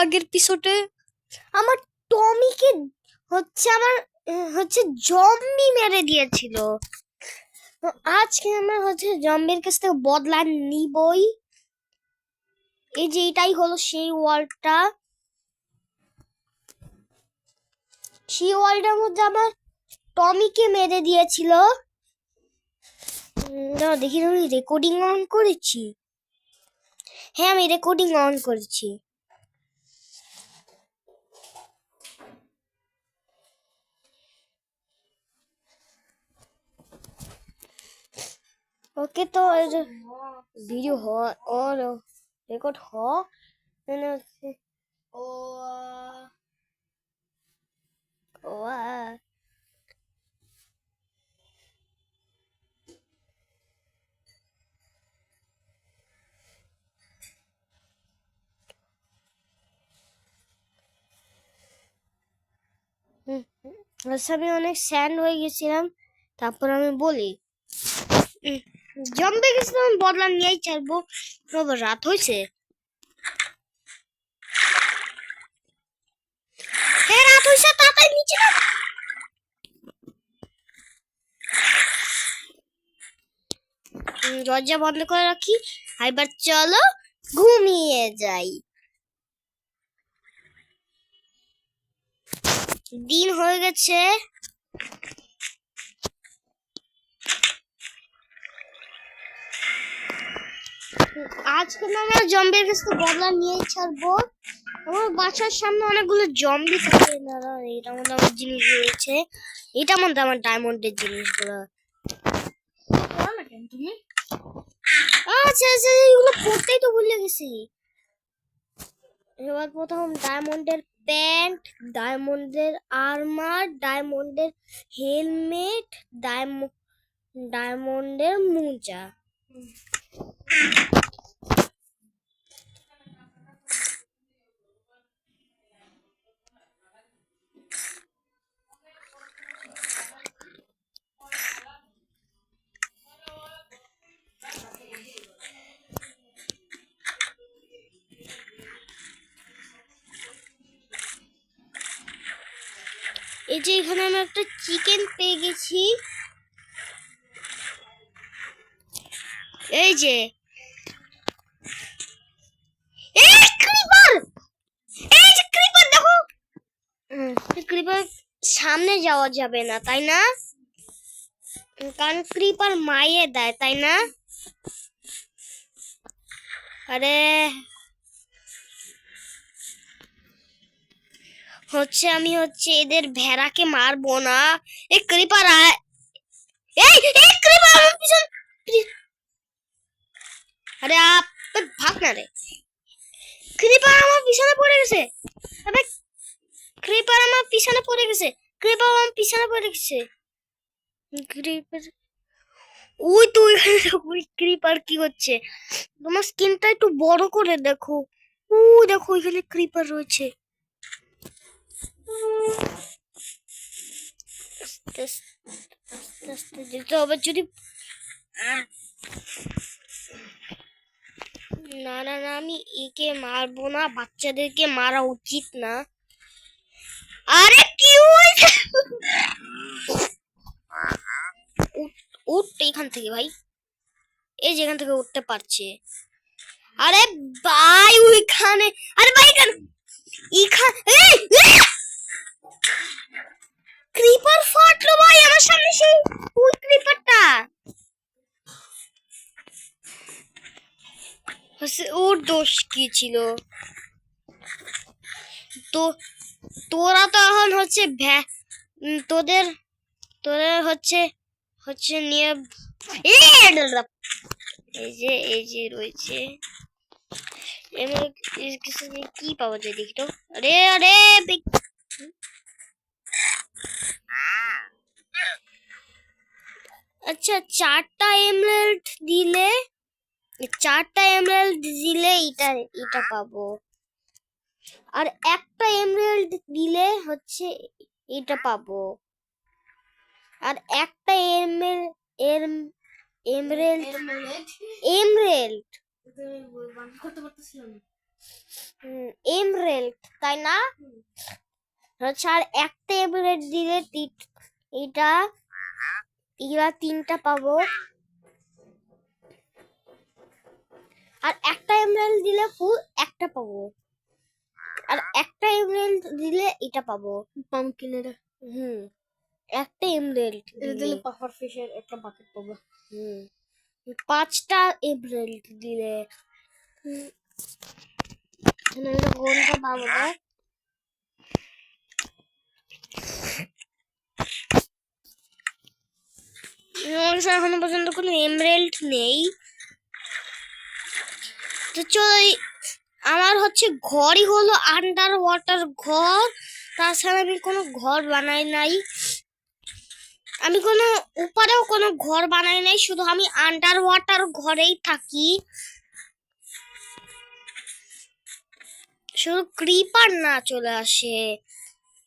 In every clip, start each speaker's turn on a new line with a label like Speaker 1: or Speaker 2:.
Speaker 1: আগের এপিসোডে
Speaker 2: আমার টমিকে আমার জম্বি মেরে দিয়েছিল। আজকে আমরা জম্বির কাছ থেকে বদলা নিবই। এই যে এটাই হলো সেই ওয়ার্ল্ডটা। সেই ওয়ার্ল্ডের মধ্যে আমার টমিকে মেরে দিয়েছিল। দেখি আমি রেকর্ডিং অন করেছি। হ্যাঁ, আমি রেকর্ডিং অন করেছি। ওকে, তো ভিডিও और রেকর্ড मैंने उससे ओ ओ আমি অনেক স্যান্ড হয়ে গেছিলাম। তারপর আমি বলি জম্বে গেছিলাম, বদলা নিয়েই ছাড়বো। রাত হয়েছে। হ্যাঁ, রাত হয়েছে, তাড়াতাড়ি নিচে দরজা বন্ধ করে রাখি। এবার চলো ঘুমিয়ে যাই। দিন হয়ে গেছে। আজকে আমরা জম্বির কাছ থেকে বদলা নিয়ে ছাড়বো। আমার বাসার সামনে অনেকগুলো জম্বি থাকে। না, এটার মধ্যে আমার জিনিস রয়েছে। এটার মধ্যে আমার ডায়মন্ডের জিনিসগুলো। তুমি আচ্ছা আচ্ছা, এগুলো পড়তেই তো ভুলে গেছি। এবার প্রথম ডায়মন্ডের প্যান্ট, ডায়মন্ডের আর্মার, ডায়মন্ডের হেলমেট, ডায়মন্ডের মোজা। এই যে এখানে আমি একটা চিকেন পেয়ে গেছি। এই যে ক্রিপার দেখো। ক্রিপার সামনে যাওয়া যাবে না, তাই না? কারণ ক্রিপার মাইয়ে দেয়, তাই না? আরে আমি এদের ভেড়াকে মারবো না। এই ক্রিপার এই ক্রিপার আমার পিছন। আরে ভাগ না রে। ক্রিপার আমার পিছনে পড়ে গেছে। আরে ক্রিপার আমার পিছনে পড়ে গেছে। ক্রিপার আমার পিছনে পড়ে গেছে। ক্রিপার ওই তো ওই ক্রিপার কি হচ্ছে? তোমার স্কিনটা একটু বড় করে দেখো। দেখো এখানে ক্রিপার রয়েছে। আস্তে আস্তে যেতে হবে। যদি না না না, আমি একে মারবো না। বাচ্চাদেরকে মারা উচিত না। আরে কি হয়েছে? উঠ এখান থেকে ভাই। এই যেখান থেকে উঠতে পারছে। আরে ভাই ওইখানে। আরে ভাই ক্রিপার ফাটলো ভাই আমার সামনে। সেই ওই ক্রিপারটা ওর দোষ কি ছিল? তো তোরা তো এখন তোদের তোদের নিয়ে এই যে রয়েছে। কি পাওয়া যায় দেখি তো। আরে আরে আচ্ছা, 4টা এমরাল্ড দিলে এটা পাবো। আর একটা এমরাল্ড দিলে এটা পাবো। আর একটা এমরাল্ড করতে পারতেছিলাম। এমরেল্ড, তাই না? আচ্ছা, আর একটা এমরেল্ড দিলে এটা এগুলা 3টা পাবো, আর একটা এমরেল্ড দিলে ফুল 1টা পাবো, আর একটা এমরেল্ড দিলে এটা পাবো পাম্পকিনের। একটা এমরেল্ড দিলে পাফার ফিশের একটা বাকেট পাবো। 5টা এমরেল্ড দিলে কোনটা পাবো না? এখনো পর্যন্ত কোনো এমরেল্ড নেই। তো চলো, আমার হচ্ছে ঘরই হলো আন্ডার ওয়াটার ঘর, তাছাড়া আমি কোনো ঘর বানাই নাই, আমি কোনো উপরেও কোনো ঘর বানাই নাই, শুধু আমি আন্ডার ওয়াটার ঘরেই থাকি। শুধু ক্রিপার না চলে আসে,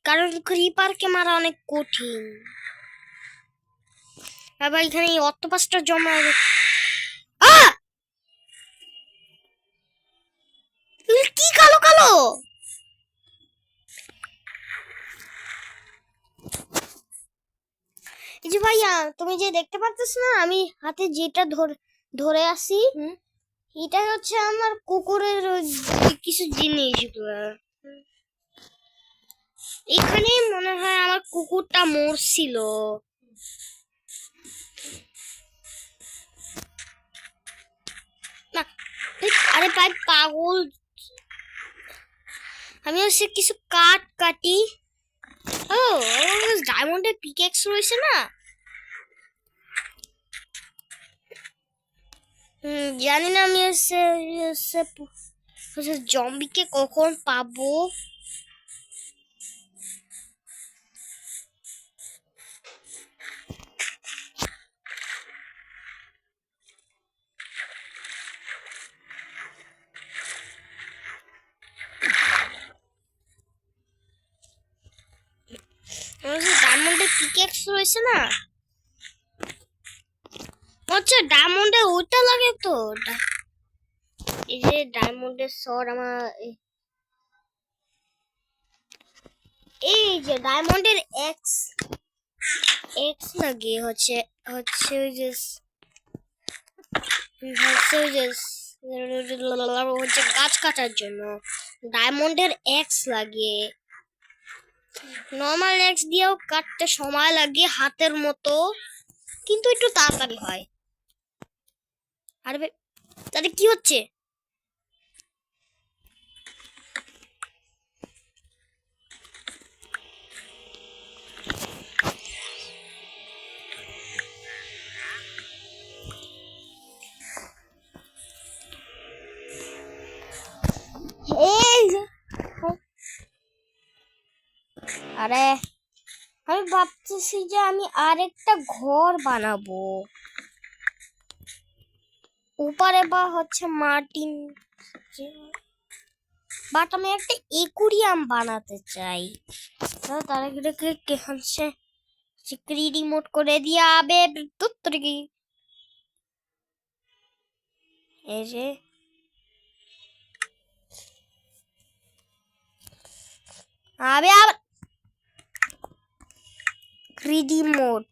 Speaker 2: কারণ ক্রিপারকে মারা অনেক কঠিন। আবার এখানে এই অক্টোপাসটা জমা কি কালো কালো, এই যে ভাইয়া তুমি যে দেখতে পাচ্ছ না আমি হাতে যেটা ধরে আছি, এটা হচ্ছে আমার কুকুরের কিছু জিনিস। এখানে মনে হয় আমার কুকুরটা মরছিল। না, আরে ভাই পাগল, আমি হচ্ছে কিছু কাটি। ও, ডায়মন্ডের পিকেক্স রয়েছে না? জানি না আমি হচ্ছে জম্বিকে কখন পাবো। ডায়মন্ডের পিকেক্স রয়েছে না? আচ্ছা, ডায়মন্ডে ওটা লাগে তো, এই যে ডায়মন্ডের শট আমার, এই যে ডায়মন্ডের এক্স লাগে হচ্ছে হচ্ছে ওই যে হচ্ছে গাছ কাটার জন্য ডায়মন্ডের এক্স লাগে। নর্মাল এক্স দিয়েও কাটতে সময় লাগে হাতের মতো, কিন্তু একটু তাড়াতাড়ি হয়। আরে তাহলে কি হচ্ছে? আরে আমি ভাবতেছি যে আমি আরেকটা ঘর বানাবো উপরে, বা হচ্ছে মার্টিন, বাট আমি একটা একুরিয়াম বানাতে চাই। তার আগে হচ্ছে ক্রিডি মোড করে দিয়া আবে তুত্তর কি, এই যে আবে আবার ক্রিডি মোড।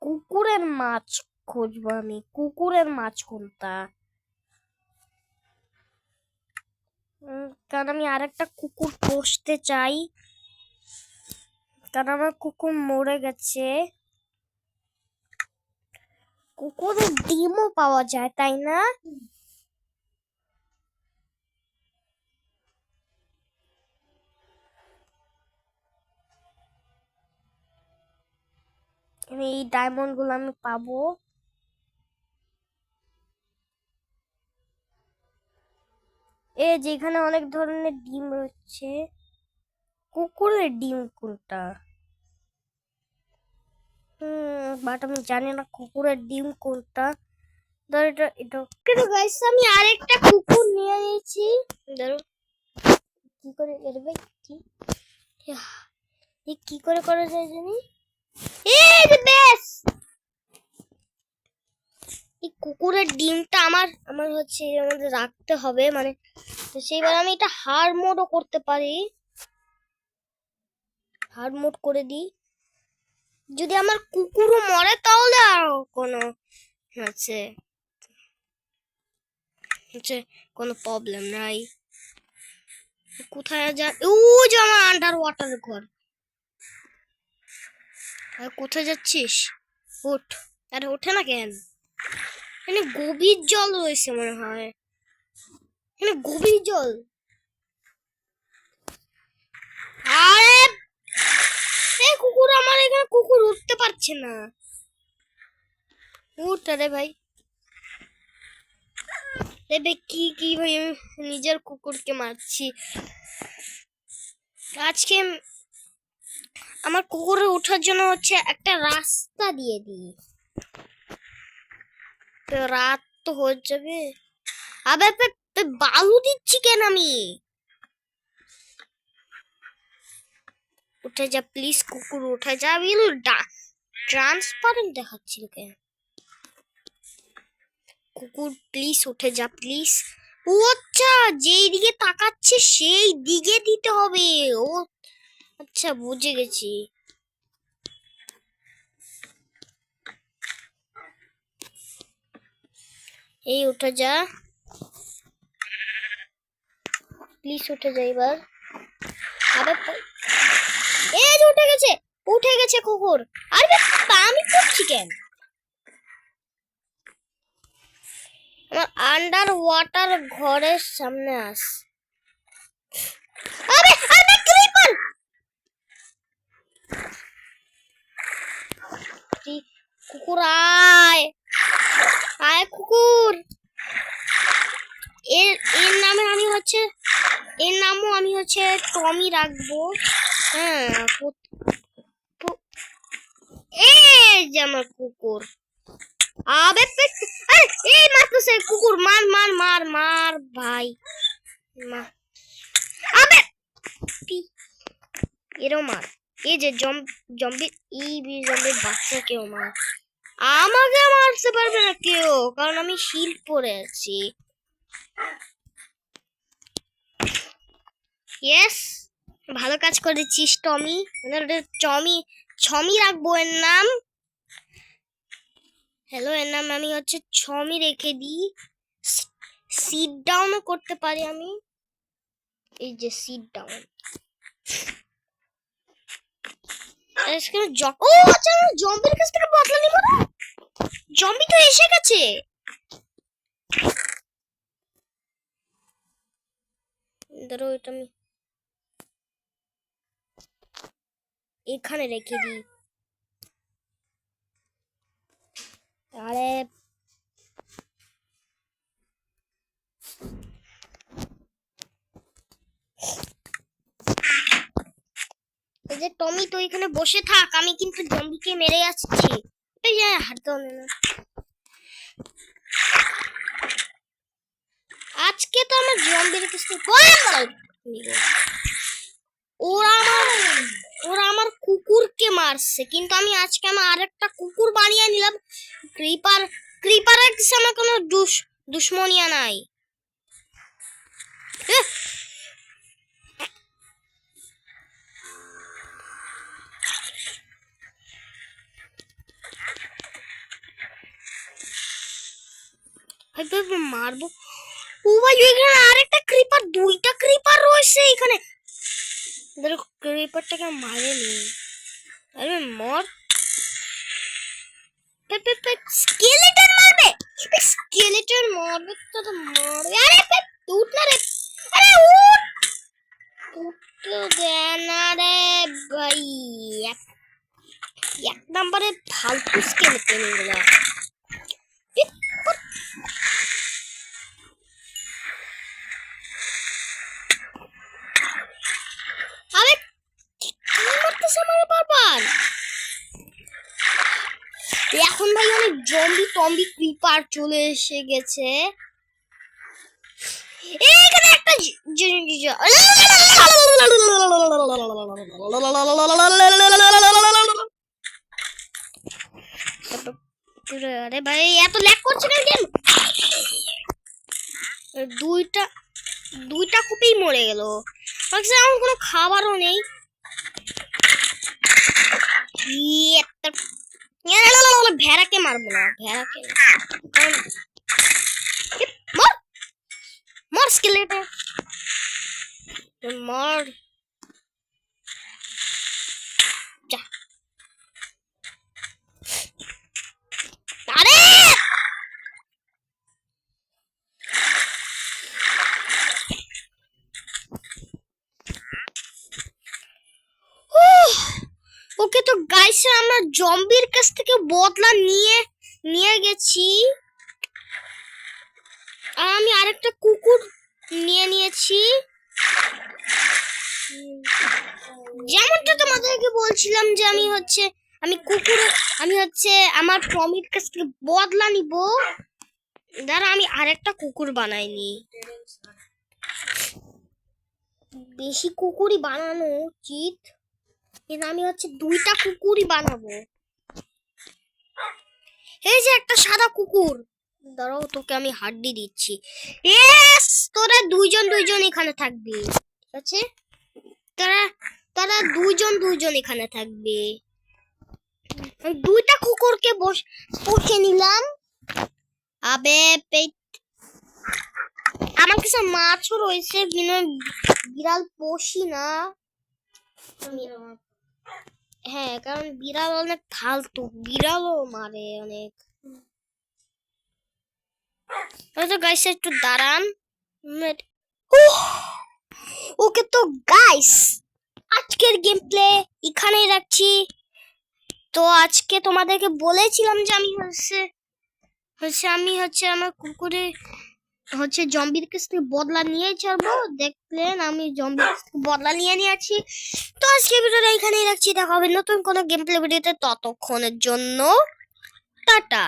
Speaker 2: কুকুরের মাছ খুঁজবো আমি, কুকুরের মাছ কোনটা? কারণ আমি আরেকটা কুকুর পুষতে চাই, কারণ আমার কুকুর মরে গেছে। কুকুরের ডিমও পাওয়া যায়, তাই না? এই ডায়মন্ড গুলো আমি পাবো। এই যেখানে অনেক ধরনের ডিম রয়েছে, কুকুরের ডিম কোনটা? বাট আমি জানি না কুকুরের ডিম কোনটা। ধর এটা এটা কিন্তু গাইস আমি আরেকটা কুকুর নিয়ে নিয়েছি। ধরো কি করে এর ভাই কি কি করে করা যায় জানি? এই যে বেশ, এই কুকুরের ডিমটা আমার আমার হচ্ছে এর মধ্যে রাখতে হবে, মানে তো সেইবার আমি এটা হার্ড মোডও করতে পারি। হার্ড মোড করে দিই, যদি আমার কুকুরও মরে তাহলে আর কোনো হচ্ছে হচ্ছে কোনো প্রবলেম নাই। কোথায় যা, ও যে আমার আন্ডার ওয়াটার ঘর। আর কোথায় যাচ্ছিস? ওঠ। আরে ওঠে না কেন? এখানে গভীর জল রয়েছে মনে হয়, এখানে গভীর জল। আরে এই কুকুর, আমার এখানে কুকুর উঠতে পারছে না। উঠ রে ভাই। দেবে কি কি ভাই, আমি নিজের কুকুরকে মারছি। আজকে আমার কুকুরে ওঠার জন্য হচ্ছে একটা রাস্তা দিয়ে দিই, তো রাত তো হয়ে যাবে। আবে বালু দিচ্ছি কেন আমি? উঠে যা প্লিজ কুকুর, উঠে যা। ট্রান্সপারেন্ট দেখাচ্ছিল কেন? কুকুর প্লিজ উঠে যা প্লিজ। ও আচ্ছা, যেই দিকে তাকাচ্ছে সেই দিকে দিতে হবে। ও আচ্ছা, বুঝে গেছি। এই উঠে যা প্লিজ, উঠে যা এবার। আরে এই যে উঠে গেছে, উঠে গেছে কুকুর। আরে আমি করছি কেন? আমার আন্ডার ওয়াটার ঘরের সামনে আস। আরে আরে ক্রিপার! কুকুর আয়, আয় কুকুর। এর এর নামে আমি হচ্ছে, এর নামও আমি হচ্ছে টমি রাখবো। হ্যাঁ, এই যে আমার কুকুর। আবে আরে এই মারতেছে কুকুর, মার মার মার মার ভাই মার। আবে এরও মার। এই যে জম্বি, জম্বির বাচ্চা কেউ মার। আমাকে মারতে পারবে না কেউ, কারণ আমি শিল্ড পরে আছি। ইয়েস, ভালো কাজ করেছিস টমি। ছমি রাখবো এর নাম। হ্যালো, এর নাম আমি হচ্ছে ছমি রেখে দিই। সিট ডাউনও করতে পারি আমি, এই যে সিট ডাউন। ও আচ্ছা, জম্বির কাছ থেকে বদলা নিব না। জম্বি তো এসে গেছে। ধরো এটা আমি এখানে রেখে দিই। আরে এই যে টমি, তো এখানে বসে থাক, আমি কিন্তু জম্বিকে মেরে আসছি। এই যে হাঁটতে হবে না। আজকে তো আমার জম্বির কাছ থেকে ওরা আমার কুকুরকে মারছে, কিন্তু আমি আজকে আমার আরেকটা কুকুর বানিয়ে নিলাম। ক্রিপারের কাছে আমার কোনো দুশ্মনিয়া নাই। মারবো। ও ভাই, এখানে আরেকটা ক্রিপার, দুইটা ক্রিপার রয়েছে এখানে। ধরো ক্রিপারটাকে মারে নি। আরে মর। স্কেলেটন মারবে, স্কেলেটন মারবে তো মারবে। আরে উঠ না রে, আরে উঠ। উঠতে দে না রে ভাই, এক নম্বরে ফালতু স্কেলেটন এগুলা। আরে কি মারতেছে আমার বারবার। এখন ভাই অনেক জম্বি ক্রিপার চলে এসে গেছে। এইখানে একটা আরে ভাই এত ল্যাগ করছে কেন গেম? দুইটা দুইটা কুপি মরে গেল। আমার কোনো খাবারও নেই। ভেড়াকে মারবো না, ভেড়াকে মর মর স্কেলেটে মর। যা আরে ওকে তো গাইস আমরা জম্বির কাছ থেকে বদলা নিয়ে নিয়ে গেছি। আর আমি আরেকটা কুকুর নিয়ে নিয়েছি। যেমনটা তোমাদেরকে বলছিলাম যে আমি হচ্ছে আমার টমির কাছ থেকে বদলা নিব। দাঁড়া আমি আরেকটা কুকুর বানাইনি। বেশি কুকুরই বানানো উচিত, কিন্তু আমি হচ্ছে দুইটা কুকুরই বানাবো। এই যে একটা সাদা কুকুর, দাঁড়াও তোকে আমি হাড্ডি দিচ্ছি। ইয়েস, তোরা দুইজন এখানে থাকবি, ঠিক আছে? তোরা তোরা দুইজন এখানে থাকবে। আমি দুইটা কুকুরকে বসে নিলাম। আবে আমার কাছে মাছও রয়েছে, বিড়াল পোষি না। হ্যাঁ, কারণ বিড়াল অনেক ফালতু, বিড়ালও মারে অনেক। তো গাইস একটু দাঁড়ান। ওকে তো গাইস আজকের গেম প্লে এখানেই রাখছি। তো আজকে তোমাদেরকে বলেছিলাম যে আমি আমার কুকুরে জম্বির কাছ থেকে বদলা নিয়ে যাবো। দেখলেন আমি জম্বির কাছ থেকে বদলা নিয়ে নিয়েছি। তো আজকে ভিডিওটা এখানেই রাখছি। দেখা হবে নতুন কোনো গেম প্লে ভিডিওতে, ততক্ষণের জন্য টাটা।